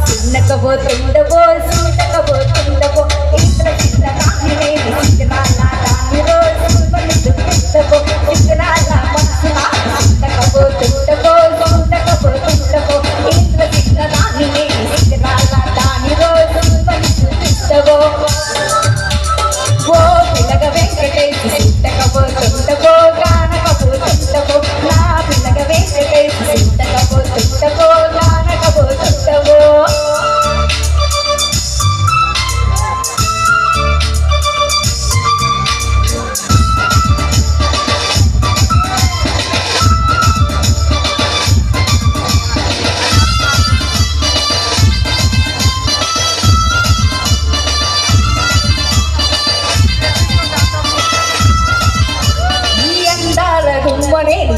చిన్నకపోతుండవో చూడకపోతుండవో ఇంట్లో చిన్న కాకినే చిన్ననాల దాని రోజు పలుతుండవో చిన్ననాల మనసు చిన్నకపోతుండవో చూడకపోతుండవో ఇంట్లో చిన్న కాకినే చిన్ననాల దాని రోజు పలుతుండవో ఓ పిల్లగ వెంకటేశి చిట్టకపోతుండవో గానకపోతుండవో నా పిల్లగ వెంకటేశి చిట్టకపోతుండవో గానకపోతుండవో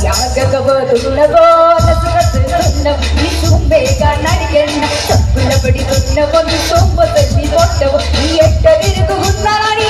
యాగకపోతున్నవో నసుకతున్నవు నీ తుంబేగా నడిగెన్న తప్పుల పడితున్నవో నీ సొమ్మ తల్లి కొట్టవు నీ ఎట్ట తిరుగున్నాని